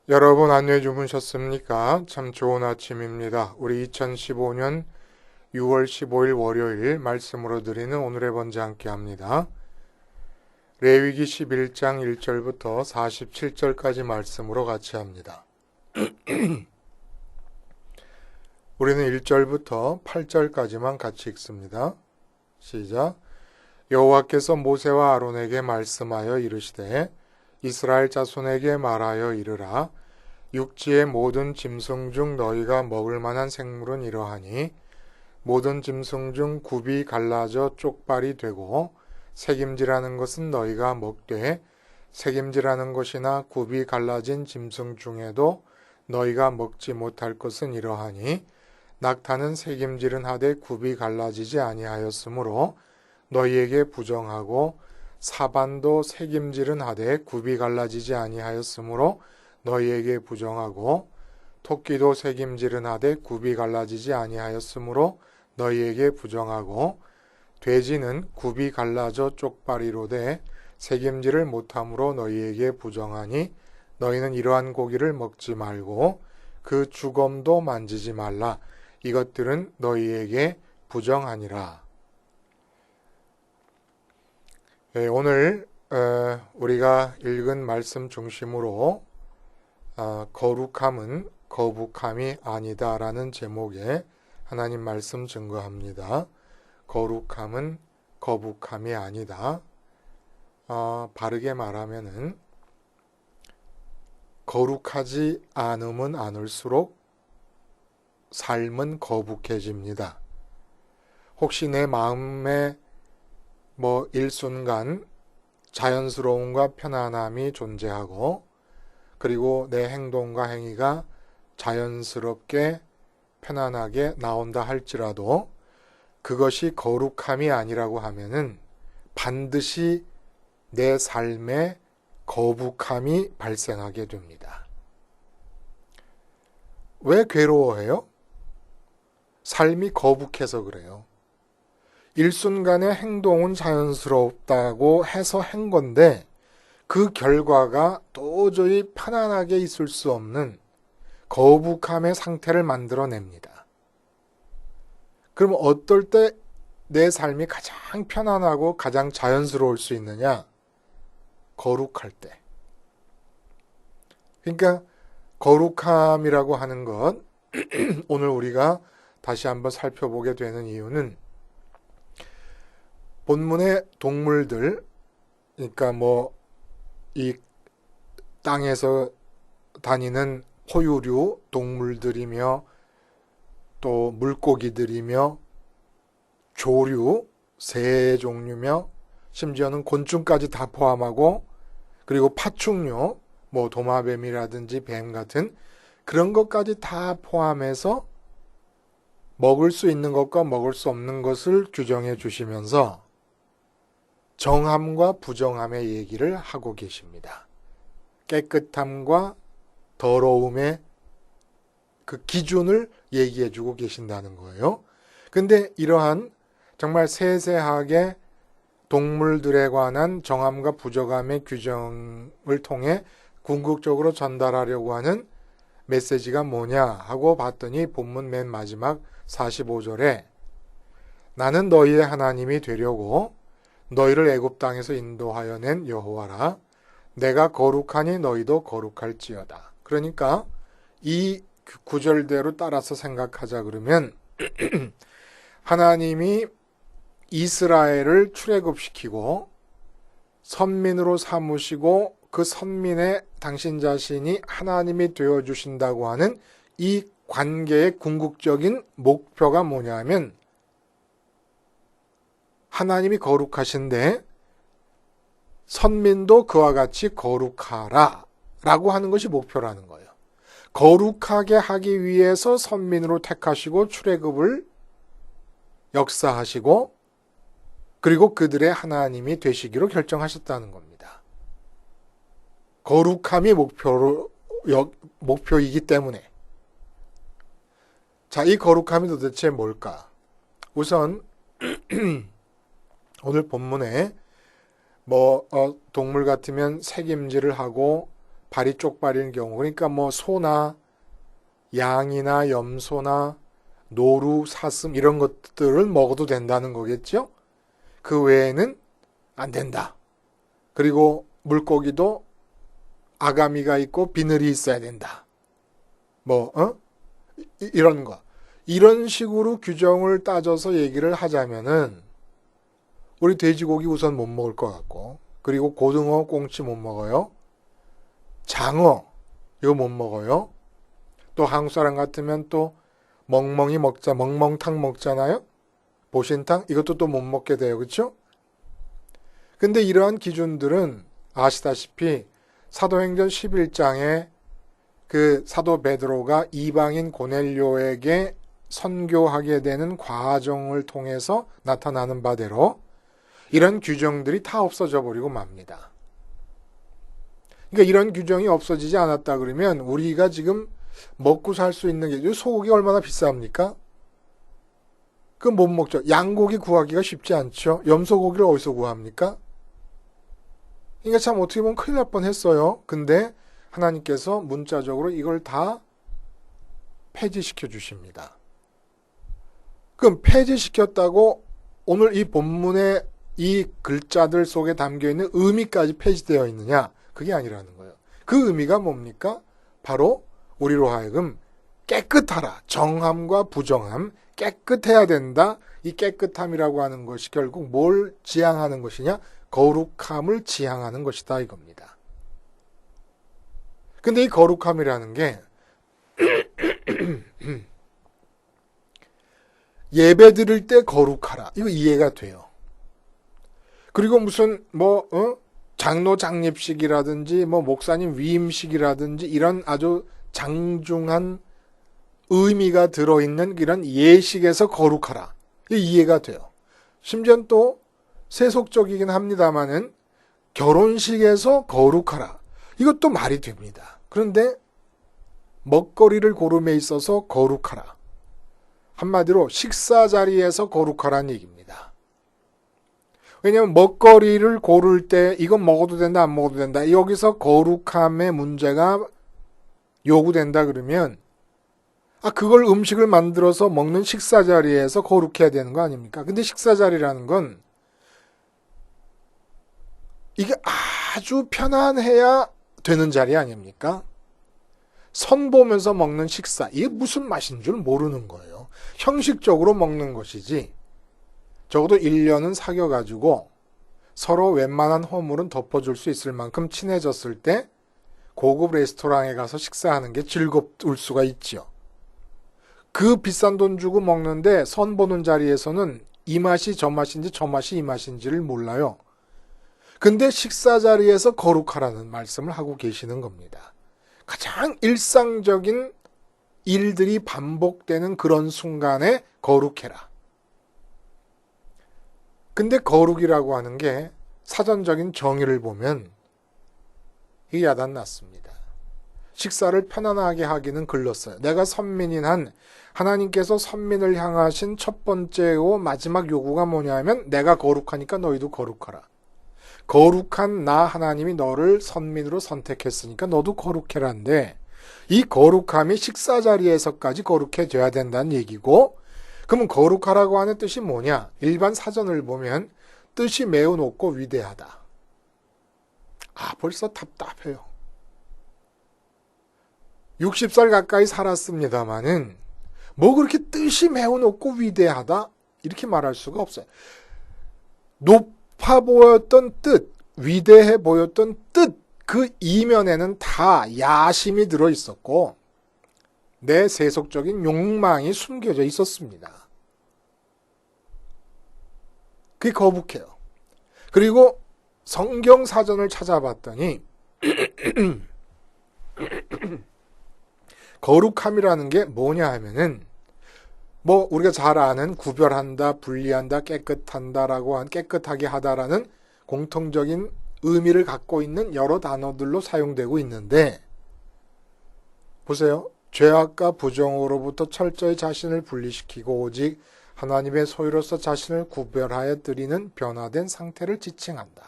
여러분 안녕히 주무셨습니까? 참 좋은 아침입니다. 우리 2015년 6월 15일 월요일 말씀으로 드리는 오늘의 번제 함께 합니다. 레위기 11장 1절부터 47절까지 말씀으로 같이 합니다. 우리는 1절부터 8절까지만 같이 읽습니다. 시작. 여호와께서 모세와 아론에게 말씀하여 이르시되 이스라엘 자손에게 말하여 이르라. 육지의 모든 짐승 중 너희가 먹을 만한 생물은 이러하니 모든 짐승 중 굽이 갈라져 쪽발이 되고 색임질하는 것은 너희가 먹되 색임질하는 것이나 굽이 갈라진 짐승 중에도 너희가 먹지 못할 것은 이러하니 낙타는 색임질은 하되 굽이 갈라지지 아니하였으므로 너희에게 부정하고 사반도 색임질은 하되 굽이 갈라지지 아니하였으므로 너희에게 부정하고 토끼도 색임질은 하되 굽이 갈라지지 아니하였으므로 너희에게 부정하고 돼지는 굽이 갈라져 쪽발이로되 색임질을 못함으로 너희에게 부정하니 너희는 이러한 고기를 먹지 말고 그 주검도 만지지 말라. 이것들은 너희에게 부정하니라. 오늘 우리가 읽은 말씀 중심으로 거룩함은 거북함이 아니다 라는 제목의 하나님 말씀 증거합니다. 거룩함은 거북함이 아니다. 바르게 말하면은 거룩하지 않으면 않을수록 삶은 거북해집니다. 혹시 내 마음에 일순간 자연스러움과 편안함이 존재하고 그리고 내 행동과 행위가 자연스럽게 편안하게 나온다 할지라도 그것이 거룩함이 아니라고 하면은 반드시 내 삶에 거북함이 발생하게 됩니다. 왜 괴로워해요? 삶이 거북해서 그래요. 일순간의 행동은 자연스럽다고 해서 한 건데 그 결과가 도저히 편안하게 있을 수 없는 거북함의 상태를 만들어냅니다. 그럼 어떨 때 내 삶이 가장 편안하고 가장 자연스러울 수 있느냐? 거룩할 때. 그러니까 거룩함이라고 하는 것 오늘 우리가 다시 한번 살펴보게 되는 이유는 본문의 동물들, 그러니까 이 땅에서 다니는 포유류 동물들이며 또 물고기들이며 조류, 새 종류며 심지어는 곤충까지 다 포함하고 그리고 파충류, 도마뱀이라든지 뱀 같은 그런 것까지 다 포함해서 먹을 수 있는 것과 먹을 수 없는 것을 규정해 주시면서 정함과 부정함의 얘기를 하고 계십니다. 깨끗함과 더러움의 그 기준을 얘기해 주고 계신다는 거예요. 근데 이러한 정말 세세하게 동물들에 관한 정함과 부정함의 규정을 통해 궁극적으로 전달하려고 하는 메시지가 뭐냐 하고 봤더니 본문 맨 마지막 45절에 나는 너희의 하나님이 되려고 너희를 애굽 땅에서 인도하여 낸 여호와라. 내가 거룩하니 너희도 거룩할지어다. 그러니까 이 구절대로 따라서 생각하자 그러면 하나님이 이스라엘을 출애굽시키고 선민으로 삼으시고 그 선민의 당신 자신이 하나님이 되어주신다고 하는 이 관계의 궁극적인 목표가 뭐냐면 하나님이 거룩하신데 선민도 그와 같이 거룩하라 라고 하는 것이 목표라는 거예요. 거룩하게 하기 위해서 선민으로 택하시고 출애굽을 역사하시고 그리고 그들의 하나님이 되시기로 결정하셨다는 겁니다. 거룩함이 목표이기 때문에. 자, 이 거룩함이 도대체 뭘까? 우선 오늘 본문에 동물 같으면 색임질을 하고 발이 쪽발인 경우, 그러니까 뭐 소나 양이나 염소나 노루, 사슴 이런 것들을 먹어도 된다는 거겠죠? 그 외에는 안 된다. 그리고 물고기도 아가미가 있고 비늘이 있어야 된다. 이런 거. 이런 식으로 규정을 따져서 얘기를 하자면은 우리 돼지고기 우선 못 먹을 것 같고, 그리고 고등어, 꽁치 못 먹어요. 장어 이거 못 먹어요. 또 한국 사람 같으면 또 멍멍탕 먹잖아요. 보신탕 이것도 또 못 먹게 돼요. 그렇죠? 근데 이러한 기준들은 아시다시피 사도행전 11장에 그 사도 베드로가 이방인 고넬료에게 선교하게 되는 과정을 통해서 나타나는 바대로 이런 규정들이 다 없어져 버리고 맙니다. 그러니까 이런 규정이 없어지지 않았다 그러면 우리가 지금 먹고 살 수 있는 게, 소고기 얼마나 비쌉니까? 그건 못 먹죠. 양고기 구하기가 쉽지 않죠. 염소고기를 어디서 구합니까? 그러니까 참 어떻게 보면 큰일 날 뻔했어요. 근데 하나님께서 문자적으로 이걸 다 폐지시켜 주십니다. 그럼 폐지시켰다고 오늘 이 본문의 이 글자들 속에 담겨있는 의미까지 폐지되어 있느냐? 그게 아니라는 거예요. 그 의미가 뭡니까? 바로 우리로 하여금 깨끗하라. 정함과 부정함, 깨끗해야 된다. 이 깨끗함이라고 하는 것이 결국 뭘 지향하는 것이냐? 거룩함을 지향하는 것이다 이겁니다. 근데 이 거룩함이라는 게 예배 드릴 때 거룩하라. 이거 이해가 돼요. 그리고 무슨 장로 장립식이라든지 목사님 위임식이라든지 이런 아주 장중한 의미가 들어있는 이런 예식에서 거룩하라. 이해가 돼요. 심지어 또 세속적이긴 합니다만은 결혼식에서 거룩하라. 이것도 말이 됩니다. 그런데 먹거리를 고름에 있어서 거룩하라. 한마디로 식사 자리에서 거룩하라는 얘기입니다. 왜냐하면 먹거리를 고를 때 이건 먹어도 된다 안 먹어도 된다. 여기서 거룩함의 문제가 요구된다 그러면 그걸 음식을 만들어서 먹는 식사 자리에서 거룩해야 되는 거 아닙니까? 근데 식사 자리라는 건 이게 아주 편안해야 되는 자리 아닙니까? 선 보면서 먹는 식사, 이게 무슨 맛인 줄 모르는 거예요. 형식적으로 먹는 것이지 적어도 1년은 사귀어가지고 서로 웬만한 허물은 덮어줄 수 있을 만큼 친해졌을 때 고급 레스토랑에 가서 식사하는 게 즐거울 수가 있지요. 그 비싼 돈 주고 먹는데 선 보는 자리에서는 이 맛이 저 맛인지 저 맛이 이 맛인지를 몰라요. 근데 식사 자리에서 거룩하라는 말씀을 하고 계시는 겁니다. 가장 일상적인 일들이 반복되는 그런 순간에 거룩해라. 근데 거룩이라고 하는 게 사전적인 정의를 보면 이게 야단났습니다. 식사를 편안하게 하기는 글렀어요. 내가 선민인 한 하나님께서 선민을 향하신 첫 번째고 마지막 요구가 뭐냐면 내가 거룩하니까 너희도 거룩하라. 거룩한 나 하나님이 너를 선민으로 선택했으니까 너도 거룩해라인데 이 거룩함이 식사 자리에서까지 거룩해져야 된다는 얘기고, 그러면 거룩하라고 하는 뜻이 뭐냐? 일반 사전을 보면 뜻이 매우 높고 위대하다. 벌써 답답해요. 60살 가까이 살았습니다마는 그렇게 뜻이 매우 높고 위대하다? 이렇게 말할 수가 없어요. 높아 보였던 뜻, 위대해 보였던 뜻, 그 이면에는 다 야심이 들어있었고 내 세속적인 욕망이 숨겨져 있었습니다. 그게 거북해요. 그리고 성경 사전을 찾아봤더니 거룩함이라는 게 뭐냐 하면은 우리가 잘 아는 구별한다, 분리한다, 깨끗하게 하다라는 공통적인 의미를 갖고 있는 여러 단어들로 사용되고 있는데, 보세요. 죄악과 부정으로부터 철저히 자신을 분리시키고 오직 하나님의 소유로서 자신을 구별하여 드리는 변화된 상태를 지칭한다.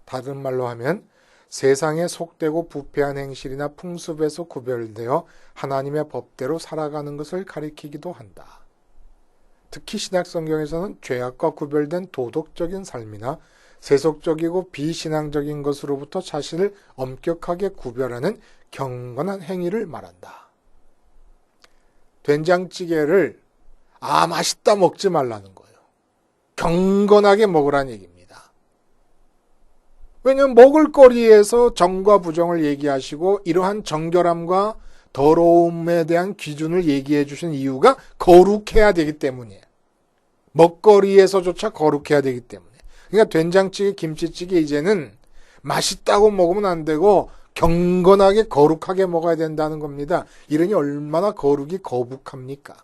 다른 말로 하면 세상에 속되고 부패한 행실이나 풍습에서 구별되어 하나님의 법대로 살아가는 것을 가리키기도 한다. 특히 신약성경에서는 죄악과 구별된 도덕적인 삶이나 세속적이고 비신앙적인 것으로부터 자신을 엄격하게 구별하는 경건한 행위를 말한다. 된장찌개를 맛있다 먹지 말라는 거예요. 경건하게 먹으라는 얘기입니다. 왜냐하면 먹을거리에서 정과 부정을 얘기하시고 이러한 정결함과 더러움에 대한 기준을 얘기해 주신 이유가 거룩해야 되기 때문이에요. 먹거리에서조차 거룩해야 되기 때문에. 그러니까 된장찌개, 김치찌개 이제는 맛있다고 먹으면 안 되고 경건하게 거룩하게 먹어야 된다는 겁니다. 이러니 얼마나 거룩이 거북합니까?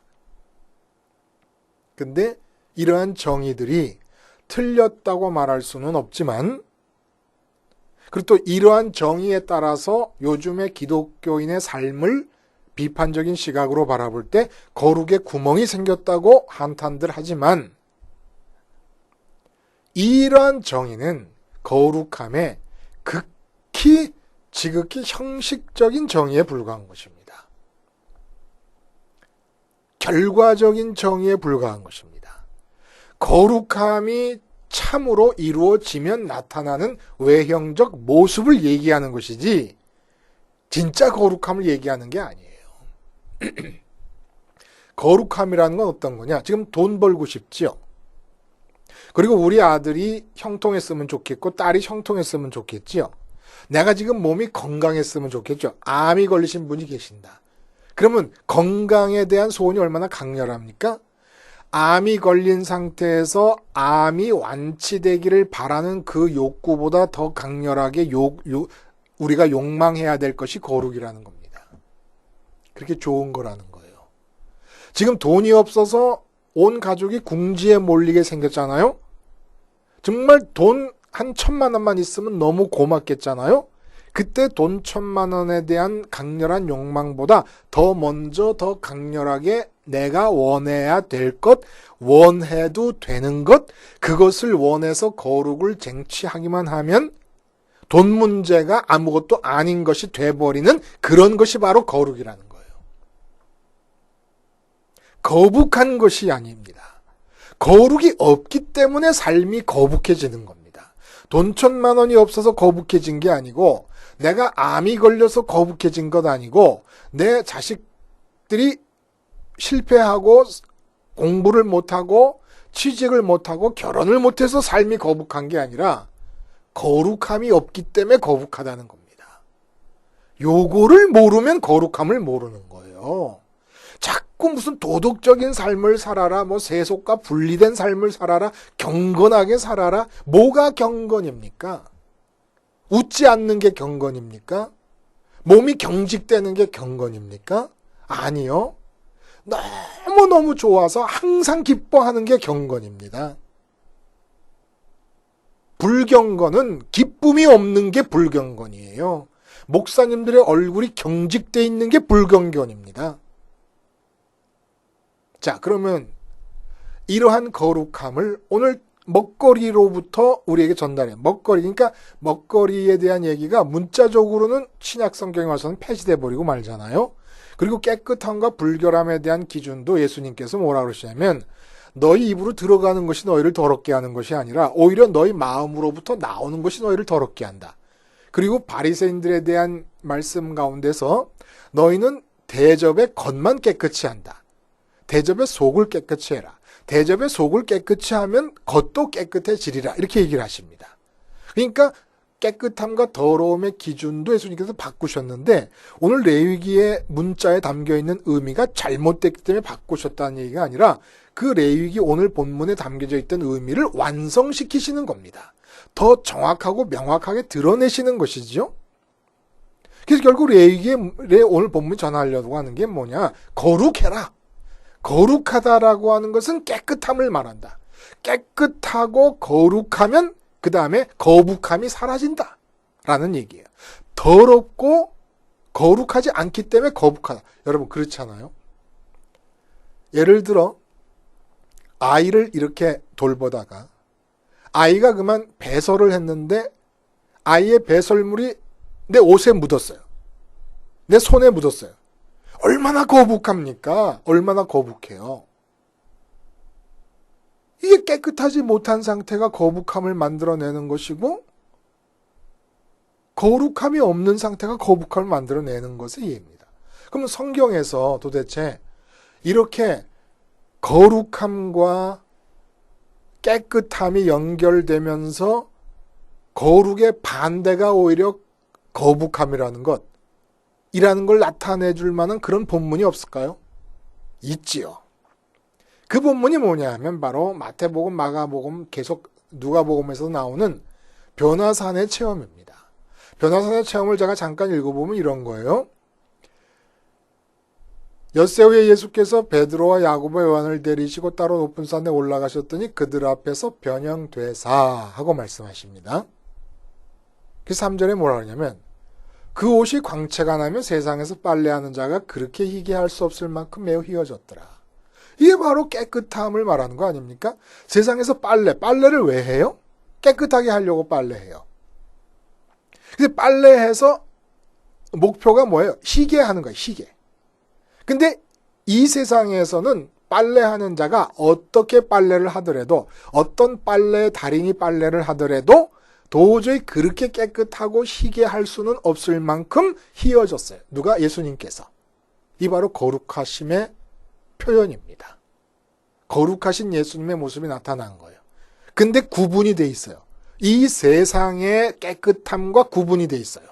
근데 이러한 정의들이 틀렸다고 말할 수는 없지만, 그리고 또 이러한 정의에 따라서 요즘의 기독교인의 삶을 비판적인 시각으로 바라볼 때 거룩에 구멍이 생겼다고 한탄들 하지만, 이러한 정의는 거룩함의 극히 지극히 형식적인 정의에 불과한 것입니다. 결과적인 정의에 불과한 것입니다. 거룩함이 참으로 이루어지면 나타나는 외형적 모습을 얘기하는 것이지 진짜 거룩함을 얘기하는 게 아니에요. 거룩함이라는 건 어떤 거냐? 지금 돈 벌고 싶지요. 그리고 우리 아들이 형통했으면 좋겠고 딸이 형통했으면 좋겠지요. 내가 지금 몸이 건강했으면 좋겠죠. 암이 걸리신 분이 계신다. 그러면 건강에 대한 소원이 얼마나 강렬합니까? 암이 걸린 상태에서 암이 완치되기를 바라는 그 욕구보다 더 강렬하게 우리가 욕망해야 될 것이 거룩이라는 겁니다. 그렇게 좋은 거라는 거예요. 지금 돈이 없어서 온 가족이 궁지에 몰리게 생겼잖아요. 정말 돈 한 1,000만 원만 있으면 너무 고맙겠잖아요. 그때 돈 1,000만 원에 대한 강렬한 욕망보다 더 먼저 더 강렬하게 내가 원해야 될 것, 원해도 되는 것, 그것을 원해서 거룩을 쟁취하기만 하면 돈 문제가 아무것도 아닌 것이 돼버리는 그런 것이 바로 거룩이라는 거예요. 거북한 것이 아닙니다. 거룩이 없기 때문에 삶이 거북해지는 겁니다. 돈 1,000만 원이 없어서 거북해진 게 아니고, 내가 암이 걸려서 거북해진 것 아니고, 내 자식들이 실패하고 공부를 못하고 취직을 못하고 결혼을 못해서 삶이 거북한 게 아니라 거룩함이 없기 때문에 거북하다는 겁니다. 요거를 모르면 거룩함을 모르는 거예요. 자꾸 무슨 도덕적인 삶을 살아라, 뭐 세속과 분리된 삶을 살아라, 경건하게 살아라. 뭐가 경건입니까? 웃지 않는 게 경건입니까? 몸이 경직되는 게 경건입니까? 아니요. 너무너무 좋아서 항상 기뻐하는 게 경건입니다. 불경건은 기쁨이 없는 게 불경건이에요. 목사님들의 얼굴이 경직되어 있는 게 불경건입니다. 자, 그러면 이러한 거룩함을 오늘 먹거리로부터 우리에게 전달해요. 먹거리, 그러니까 먹거리에 대한 얘기가 문자적으로는 신약 성경에 와서는 폐지돼 버리고 말잖아요. 그리고 깨끗함과 불결함에 대한 기준도 예수님께서 뭐라 그러시냐면, 너희 입으로 들어가는 것이 너희를 더럽게 하는 것이 아니라 오히려 너희 마음으로부터 나오는 것이 너희를 더럽게 한다. 그리고 바리새인들에 대한 말씀 가운데서 너희는 대접의 겉만 깨끗이 한다. 대접의 속을 깨끗이 해라. 대접의 속을 깨끗이 하면 겉도 깨끗해지리라. 이렇게 얘기를 하십니다. 그러니까 깨끗함과 더러움의 기준도 예수님께서 바꾸셨는데, 오늘 레위기의 문자에 담겨있는 의미가 잘못됐기 때문에 바꾸셨다는 얘기가 아니라 그 레위기 오늘 본문에 담겨져 있던 의미를 완성시키시는 겁니다. 더 정확하고 명확하게 드러내시는 것이죠. 그래서 결국 레위기의 오늘 본문이 전하려고 하는 게 뭐냐? 거룩해라. 거룩하다라고 하는 것은 깨끗함을 말한다. 깨끗하고 거룩하면 그 다음에 거북함이 사라진다 라는 얘기예요. 더럽고 거룩하지 않기 때문에 거북하다. 여러분 그렇잖아요. 예를 들어 아이를 이렇게 돌보다가 아이가 그만 배설을 했는데 아이의 배설물이 내 옷에 묻었어요. 내 손에 묻었어요. 얼마나 거북합니까? 얼마나 거북해요. 이게 깨끗하지 못한 상태가 거북함을 만들어내는 것이고 거룩함이 없는 상태가 거북함을 만들어내는 것의 이해입니다. 그러면 성경에서 도대체 이렇게 거룩함과 깨끗함이 연결되면서 거룩의 반대가 오히려 거북함이라는 것이라는 걸 나타내 줄 만한 그런 본문이 없을까요? 있지요. 그 본문이 뭐냐 하면 바로 마태복음, 마가복음, 계속 누가복음에서 나오는 변화산의 체험입니다. 변화산의 체험을 제가 잠깐 읽어보면 이런 거예요. 엿새 후에 예수께서 베드로와 야고보, 요한을 데리시고 따로 높은 산에 올라가셨더니 그들 앞에서 변형되사 하고 말씀하십니다. 그 3절에 뭐라 하냐면 그 옷이 광채가 나며 세상에서 빨래하는 자가 그렇게 희게할 수 없을 만큼 매우 희어졌더라. 이게 바로 깨끗함을 말하는 거 아닙니까? 세상에서 빨래를 왜 해요? 깨끗하게 하려고 빨래해요. 근데 빨래해서 목표가 뭐예요? 희게하는 거예요, 희게. 근데 이 세상에서는 빨래하는 자가 어떻게 빨래를 하더라도 어떤 빨래 달인이 빨래를 하더라도 도저히 그렇게 깨끗하고 희게할 수는 없을 만큼 희어졌어요. 누가? 예수님께서. 이 바로 거룩하심의 표현입니다. 거룩하신 예수님의 모습이 나타난 거예요. 근데 구분이 돼 있어요. 이 세상의 깨끗함과 구분이 돼 있어요.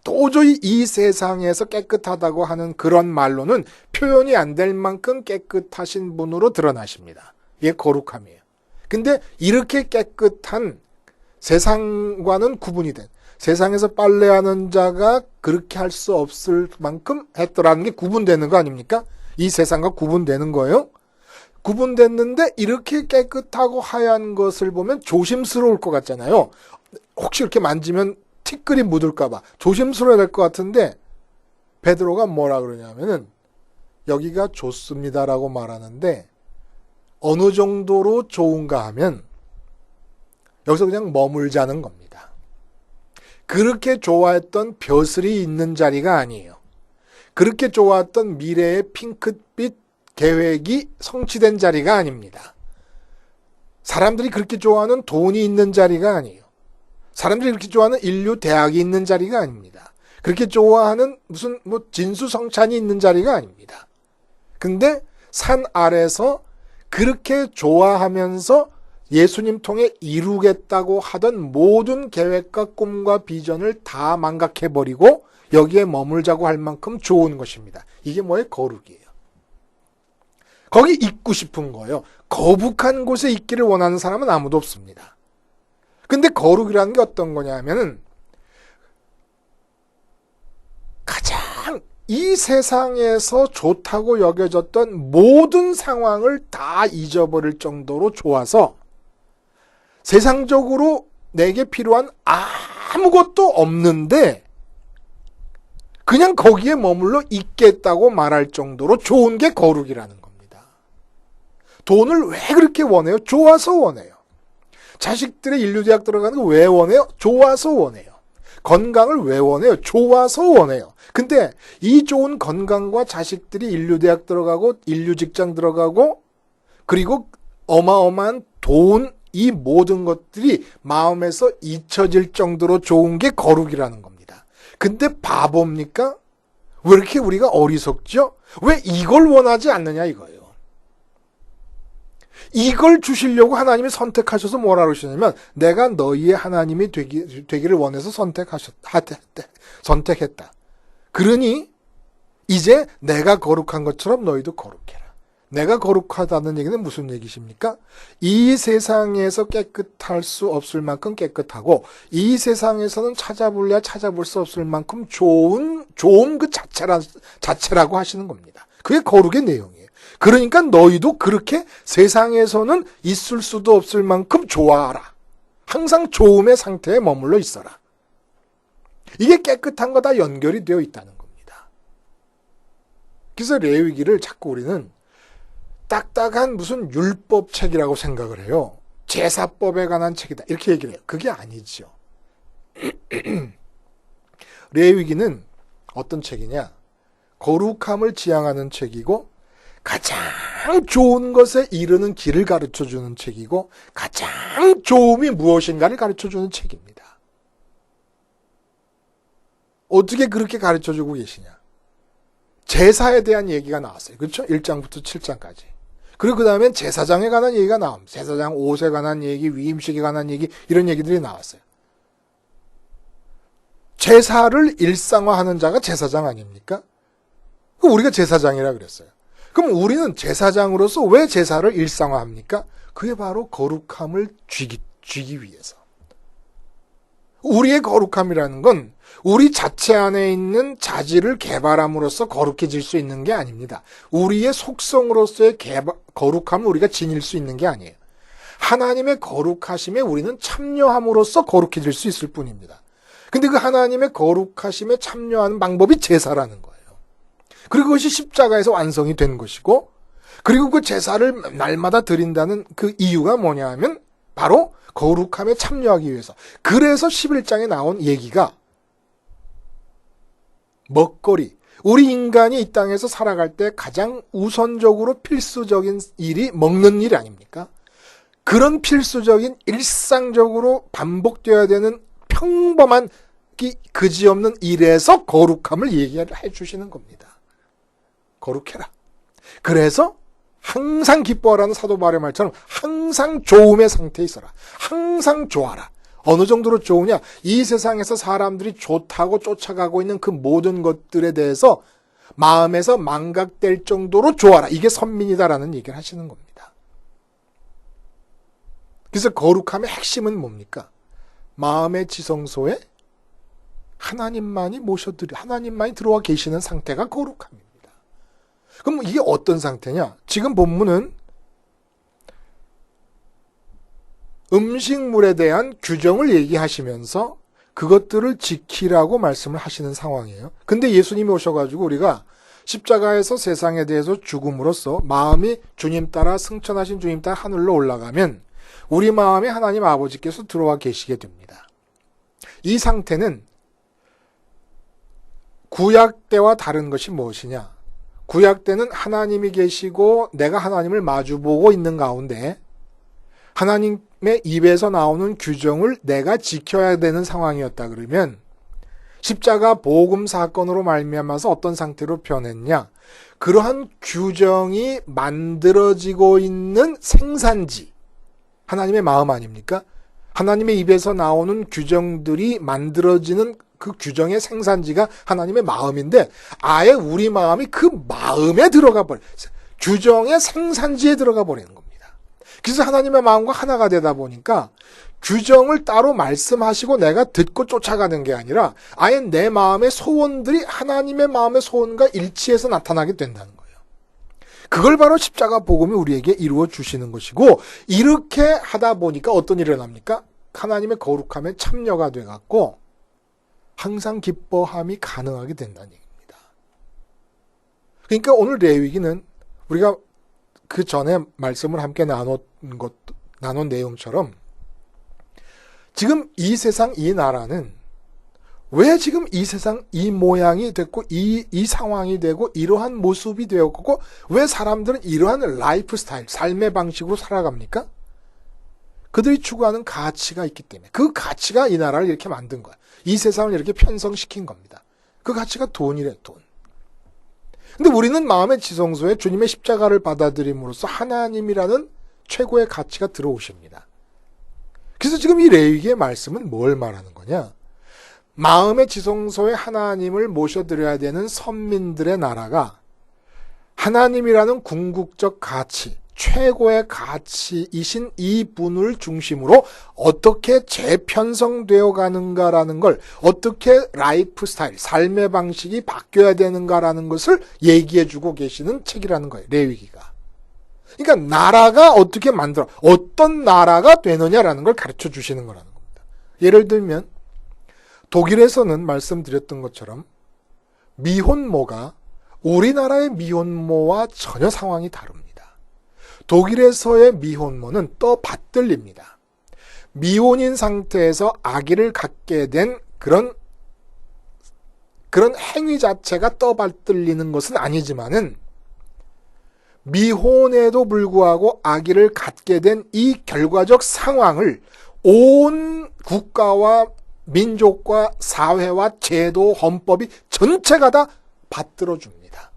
도저히 이 세상에서 깨끗하다고 하는 그런 말로는 표현이 안 될 만큼 깨끗하신 분으로 드러나십니다. 이게 거룩함이에요. 근데 이렇게 깨끗한 세상과는 구분이 된, 세상에서 빨래하는 자가 그렇게 할 수 없을 만큼 했더라는 게 구분되는 거 아닙니까? 이 세상과 구분되는 거예요. 구분됐는데 이렇게 깨끗하고 하얀 것을 보면 조심스러울 것 같잖아요. 혹시 이렇게 만지면 티끌이 묻을까 봐 조심스러워야 될 것 같은데 베드로가 뭐라 그러냐면은 여기가 좋습니다라고 말하는데 어느 정도로 좋은가 하면 여기서 그냥 머물자는 겁니다. 그렇게 좋아했던 벼슬이 있는 자리가 아니에요. 그렇게 좋아했던 미래의 핑크빛 계획이 성취된 자리가 아닙니다. 사람들이 그렇게 좋아하는 돈이 있는 자리가 아니에요. 사람들이 그렇게 좋아하는 인류 대학이 있는 자리가 아닙니다. 그렇게 좋아하는 무슨 진수성찬이 있는 자리가 아닙니다. 근데 산 아래서 그렇게 좋아하면서 예수님 통해 이루겠다고 하던 모든 계획과 꿈과 비전을 다 망각해버리고 여기에 머물자고 할 만큼 좋은 것입니다. 이게 뭐예요? 거룩이에요. 거기 있고 싶은 거예요. 거북한 곳에 있기를 원하는 사람은 아무도 없습니다. 근데 거룩이라는 게 어떤 거냐면은 가장 이 세상에서 좋다고 여겨졌던 모든 상황을 다 잊어버릴 정도로 좋아서 세상적으로 내게 필요한 아무것도 없는데 그냥 거기에 머물러 있겠다고 말할 정도로 좋은 게 거룩이라는 겁니다. 돈을 왜 그렇게 원해요? 좋아서 원해요. 자식들의 인류대학 들어가는 거 왜 원해요? 좋아서 원해요. 건강을 왜 원해요? 좋아서 원해요. 근데 이 좋은 건강과 자식들이 인류대학 들어가고 인류직장 들어가고 그리고 어마어마한 돈, 이 모든 것들이 마음에서 잊혀질 정도로 좋은 게 거룩이라는 겁니다. 근데 바보입니까? 왜 이렇게 우리가 어리석죠? 왜 이걸 원하지 않느냐 이거예요. 이걸 주시려고 하나님이 선택하셔서 뭐라 그러시냐면 내가 너희의 하나님이 되기를 원해서 선택했다. 그러니 이제 내가 거룩한 것처럼 너희도 거룩해라. 내가 거룩하다는 얘기는 무슨 얘기십니까? 이 세상에서 깨끗할 수 없을 만큼 깨끗하고 이 세상에서는 찾아볼래야 찾아볼 수 없을 만큼 좋은 그 자체라고 하시는 겁니다. 그게 거룩의 내용이에요. 그러니까 너희도 그렇게 세상에서는 있을 수도 없을 만큼 좋아하라. 항상 좋음의 상태에 머물러 있어라. 이게 깨끗한 거 다 연결이 되어 있다는 겁니다. 그래서 레위기를 자꾸 우리는 딱딱한 무슨 율법책이라고 생각을 해요. 제사법에 관한 책이다. 이렇게 얘기를 해요. 그게 아니죠. 레위기는 어떤 책이냐? 거룩함을 지향하는 책이고 가장 좋은 것에 이르는 길을 가르쳐주는 책이고 가장 좋음이 무엇인가를 가르쳐주는 책입니다. 어떻게 그렇게 가르쳐주고 계시냐? 제사에 대한 얘기가 나왔어요. 그렇죠? 1장부터 7장까지. 그리고 그 다음엔 제사장에 관한 얘기가 나옵니다. 제사장 옷에 관한 얘기, 위임식에 관한 얘기, 이런 얘기들이 나왔어요. 제사를 일상화하는 자가 제사장 아닙니까? 우리가 제사장이라 그랬어요. 그럼 우리는 제사장으로서 왜 제사를 일상화합니까? 그게 바로 거룩함을 쥐기 위해서. 우리의 거룩함이라는 건 우리 자체 안에 있는 자질을 개발함으로써 거룩해질 수 있는 게 아닙니다. 우리의 속성으로서의 거룩함을 우리가 지닐 수 있는 게 아니에요. 하나님의 거룩하심에 우리는 참여함으로써 거룩해질 수 있을 뿐입니다. 근데 그 하나님의 거룩하심에 참여하는 방법이 제사라는 거예요. 그리고 그것이 십자가에서 완성이 된 것이고, 그리고 그 제사를 날마다 드린다는 그 이유가 뭐냐 하면 바로 거룩함에 참여하기 위해서. 그래서 11장에 나온 얘기가 먹거리, 우리 인간이 이 땅에서 살아갈 때 가장 우선적으로 필수적인 일이 먹는 일 아닙니까? 그런 필수적인 일상적으로 반복되어야 되는 평범한 그지없는 일에서 거룩함을 얘기해 주시는 겁니다. 거룩해라. 그래서 항상 기뻐하라는 사도 바울의 말처럼 항상 좋음의 상태에 있어라. 항상 좋아라. 어느 정도로 좋으냐? 이 세상에서 사람들이 좋다고 쫓아가고 있는 그 모든 것들에 대해서 마음에서 망각될 정도로 좋아라. 이게 선민이다라는 얘기를 하시는 겁니다. 그래서 거룩함의 핵심은 뭡니까? 마음의 지성소에 하나님만이 하나님만이 들어와 계시는 상태가 거룩함입니다. 그럼 이게 어떤 상태냐? 지금 본문은 음식물에 대한 규정을 얘기하시면서 그것들을 지키라고 말씀을 하시는 상황이에요. 근데 예수님이 오셔가지고 우리가 십자가에서 세상에 대해서 죽음으로써 마음이 주님 따라 승천하신 주님 따라 하늘로 올라가면 우리 마음에 하나님 아버지께서 들어와 계시게 됩니다. 이 상태는 구약 때와 다른 것이 무엇이냐? 구약 때는 하나님이 계시고 내가 하나님을 마주보고 있는 가운데 하나님의 입에서 나오는 규정을 내가 지켜야 되는 상황이었다 그러면 십자가 복음 사건으로 말미암아서 어떤 상태로 변했냐? 그러한 규정이 만들어지고 있는 생산지, 하나님의 마음 아닙니까? 하나님의 입에서 나오는 규정들이 만들어지는 그 규정의 생산지가 하나님의 마음인데 아예 우리 마음이 그 마음에 들어가 버려. 규정의 생산지에 들어가 버리는 겁니다. 그래서 하나님의 마음과 하나가 되다 보니까 규정을 따로 말씀하시고 내가 듣고 쫓아가는 게 아니라 아예 내 마음의 소원들이 하나님의 마음의 소원과 일치해서 나타나게 된다는 거예요. 그걸 바로 십자가 복음이 우리에게 이루어 주시는 것이고 이렇게 하다 보니까 어떤 일이 일어납니까? 하나님의 거룩함에 참여가 돼갖고 항상 기뻐함이 가능하게 된다는 얘기입니다. 그러니까 오늘 레위기는 우리가 그 전에 말씀을 함께 나눈 내용처럼 지금 이 세상 이 나라는 왜 지금 이 세상 이 모양이 됐고 이 상황이 되고 이러한 모습이 되었고 왜 사람들은 이러한 라이프 스타일, 삶의 방식으로 살아갑니까? 그들이 추구하는 가치가 있기 때문에 그 가치가 이 나라를 이렇게 만든 거야. 이 세상을 이렇게 편성시킨 겁니다. 그 가치가 돈이래, 돈. 근데 우리는 마음의 지성소에 주님의 십자가를 받아들임으로써 하나님이라는 최고의 가치가 들어오십니다. 그래서 지금 이 레위기의 말씀은 뭘 말하는 거냐? 마음의 지성소에 하나님을 모셔드려야 되는 선민들의 나라가 하나님이라는 궁극적 가치, 최고의 가치이신 이 분을 중심으로 어떻게 재편성되어 가는가라는 걸, 어떻게 라이프 스타일, 삶의 방식이 바뀌어야 되는가라는 것을 얘기해주고 계시는 책이라는 거예요, 레위기가. 그러니까 나라가 어떻게 만들어, 어떤 나라가 되느냐라는 걸 가르쳐 주시는 거라는 겁니다. 예를 들면 독일에서는 말씀드렸던 것처럼 미혼모가 우리나라의 미혼모와 전혀 상황이 다릅니다. 독일에서의 미혼모는 또 받들립니다. 미혼인 상태에서 아기를 갖게 된 그런 행위 자체가 떠받들리는 것은 아니지만은 미혼에도 불구하고 아기를 갖게 된 이 결과적 상황을 온 국가와 민족과 사회와 제도, 헌법이 전체가 다 받들어줍니다.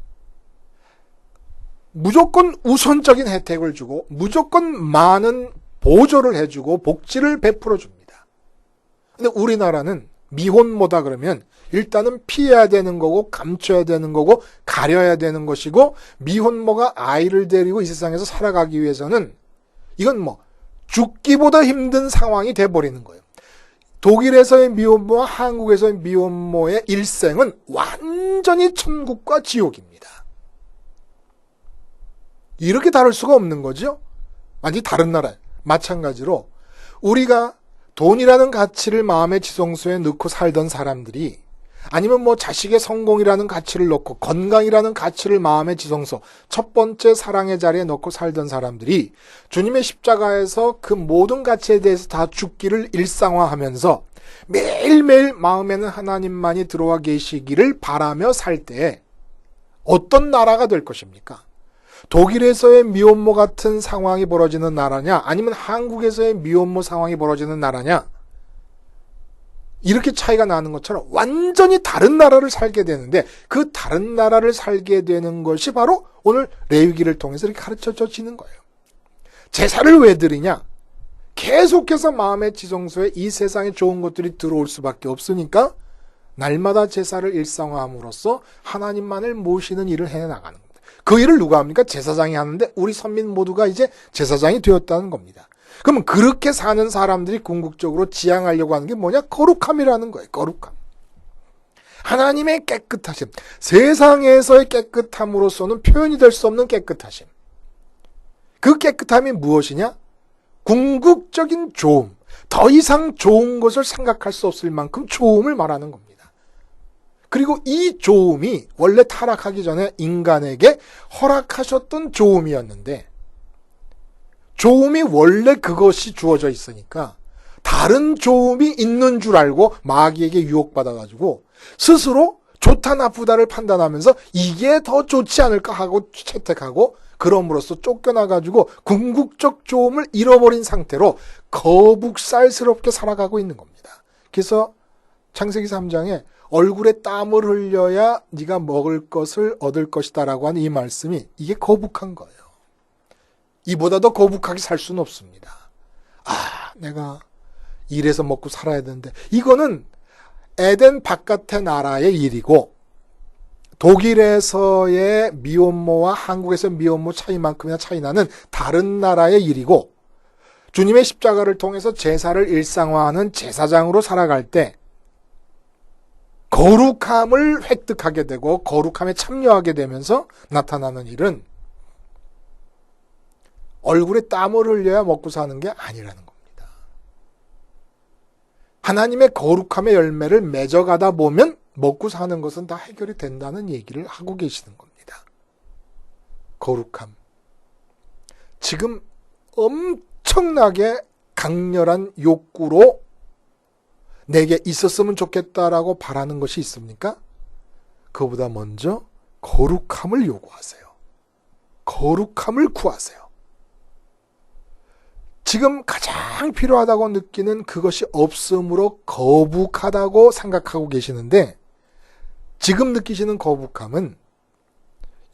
무조건 우선적인 혜택을 주고 무조건 많은 보조를 해주고 복지를 베풀어 줍니다. 근데 우리나라는 미혼모다 그러면 일단은 피해야 되는 거고 감춰야 되는 거고 가려야 되는 것이고, 미혼모가 아이를 데리고 이 세상에서 살아가기 위해서는 이건 뭐 죽기보다 힘든 상황이 돼버리는 거예요. 독일에서의 미혼모와 한국에서의 미혼모의 일생은 완전히 천국과 지옥입니다. 이렇게 다를 수가 없는 거죠. 완전히 다른 나라예요. 마찬가지로 우리가 돈이라는 가치를 마음의 지성소에 넣고 살던 사람들이, 아니면 뭐 자식의 성공이라는 가치를 넣고 건강이라는 가치를 마음의 지성소, 첫 번째 사랑의 자리에 넣고 살던 사람들이 주님의 십자가에서 그 모든 가치에 대해서 다 죽기를 일상화하면서 매일매일 마음에는 하나님만이 들어와 계시기를 바라며 살 때 어떤 나라가 될 것입니까? 독일에서의 미혼모 같은 상황이 벌어지는 나라냐, 아니면 한국에서의 미혼모 상황이 벌어지는 나라냐, 이렇게 차이가 나는 것처럼 완전히 다른 나라를 살게 되는데, 그 다른 나라를 살게 되는 것이 바로 오늘 레위기를 통해서 이렇게 가르쳐지는 거예요. 제사를 왜 드리냐? 계속해서 마음의 지성소에 이 세상에 좋은 것들이 들어올 수밖에 없으니까 날마다 제사를 일상화함으로써 하나님만을 모시는 일을 해나가는 겁니다. 그 일을 누가 합니까? 제사장이 하는데 우리 선민 모두가 이제 제사장이 되었다는 겁니다. 그러면 그렇게 사는 사람들이 궁극적으로 지향하려고 하는 게 뭐냐? 거룩함이라는 거예요. 거룩함. 하나님의 깨끗하심. 세상에서의 깨끗함으로서는 표현이 될 수 없는 깨끗하심. 그 깨끗함이 무엇이냐? 궁극적인 좋음. 더 이상 좋은 것을 생각할 수 없을 만큼 좋음을 말하는 겁니다. 그리고 이 좋음이 원래 타락하기 전에 인간에게 허락하셨던 좋음이었는데, 좋음이 원래 그것이 주어져 있으니까 다른 좋음이 있는 줄 알고 마귀에게 유혹받아가지고 스스로 좋다 나쁘다를 판단하면서 이게 더 좋지 않을까 하고 채택하고, 그럼으로써 쫓겨나가지고 궁극적 좋음을 잃어버린 상태로 거북살스럽게 살아가고 있는 겁니다. 그래서 창세기 3장에 얼굴에 땀을 흘려야 네가 먹을 것을 얻을 것이다 라고 하는 이 말씀이, 이게 거북한 거예요. 이보다 더 거북하게 살 수는 없습니다. 내가 일해서 먹고 살아야 되는데, 이거는 에덴 바깥의 나라의 일이고, 독일에서의 미혼모와 한국에서의 미혼모 차이만큼이나 차이 나는 다른 나라의 일이고, 주님의 십자가를 통해서 제사를 일상화하는 제사장으로 살아갈 때 거룩함을 획득하게 되고 거룩함에 참여하게 되면서 나타나는 일은 얼굴에 땀을 흘려야 먹고 사는 게 아니라는 겁니다. 하나님의 거룩함의 열매를 맺어가다 보면 먹고 사는 것은 다 해결이 된다는 얘기를 하고 계시는 겁니다. 거룩함. 지금 엄청나게 강렬한 욕구로 내게 있었으면 좋겠다라고 바라는 것이 있습니까? 그보다 먼저 거룩함을 요구하세요. 거룩함을 구하세요. 지금 가장 필요하다고 느끼는 그것이 없음으로 거북하다고 생각하고 계시는데, 지금 느끼시는 거북함은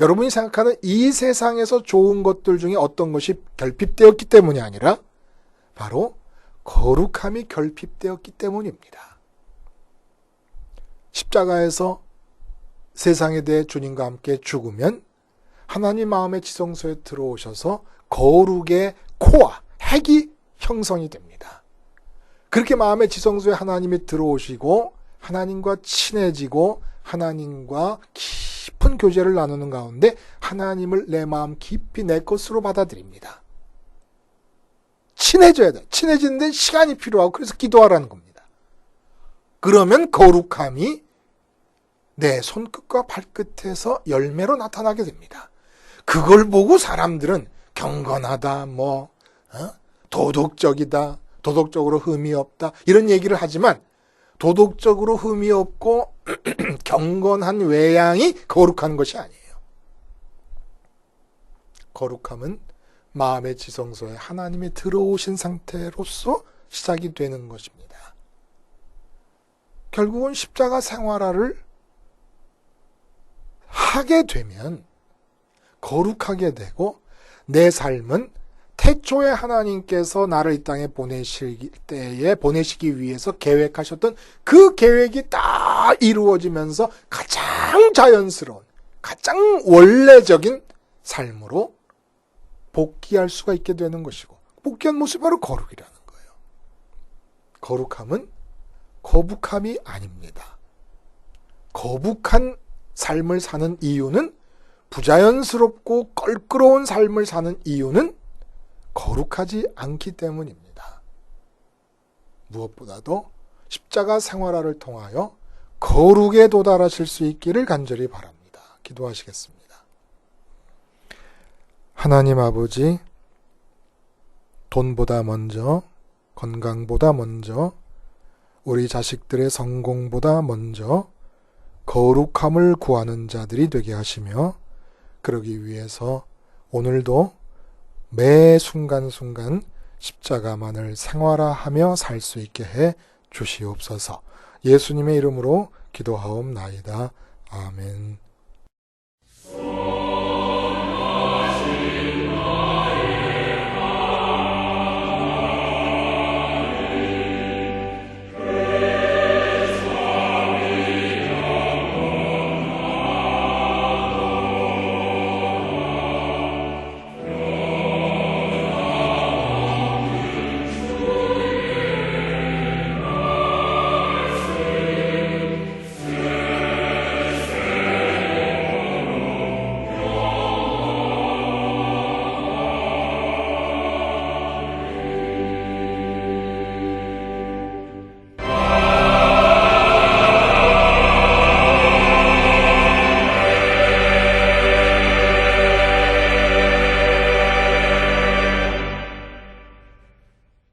여러분이 생각하는 이 세상에서 좋은 것들 중에 어떤 것이 결핍되었기 때문이 아니라 바로 거룩함이 결핍되었기 때문입니다. 십자가에서 세상에 대해 주님과 함께 죽으면 하나님 마음의 지성소에 들어오셔서 거룩의 코어, 핵이 형성이 됩니다. 그렇게 마음의 지성소에 하나님이 들어오시고 하나님과 친해지고 하나님과 깊은 교제를 나누는 가운데 하나님을 내 마음 깊이 내 것으로 받아들입니다. 친해져야 돼. 친해지는데 시간이 필요하고, 그래서 기도하라는 겁니다. 그러면 거룩함이 내 손끝과 발끝에서 열매로 나타나게 됩니다. 그걸 보고 사람들은 경건하다, 도덕적이다, 도덕적으로 흠이 없다. 이런 얘기를 하지만 도덕적으로 흠이 없고 경건한 외양이 거룩한 것이 아니에요. 거룩함은 마음의 지성소에 하나님이 들어오신 상태로서 시작이 되는 것입니다. 결국은 십자가 생활화를 하게 되면 거룩하게 되고 내 삶은 태초에 하나님께서 나를 이 땅에 보내시기 위해서 계획하셨던 그 계획이 다 이루어지면서 가장 자연스러운, 가장 원래적인 삶으로 복귀할 수가 있게 되는 것이고, 복귀한 모습이 바로 거룩이라는 거예요. 거룩함은 거북함이 아닙니다. 거북한 삶을 사는 이유는, 부자연스럽고 껄끄러운 삶을 사는 이유는 거룩하지 않기 때문입니다. 무엇보다도 십자가 생활화를 통하여 거룩에 도달하실 수 있기를 간절히 바랍니다. 기도하시겠습니다. 하나님 아버지, 돈보다 먼저, 건강보다 먼저, 우리 자식들의 성공보다 먼저 거룩함을 구하는 자들이 되게 하시며, 그러기 위해서 오늘도 매 순간순간 십자가만을 생활화하며 살 수 있게 해 주시옵소서. 예수님의 이름으로 기도하옵나이다. 아멘.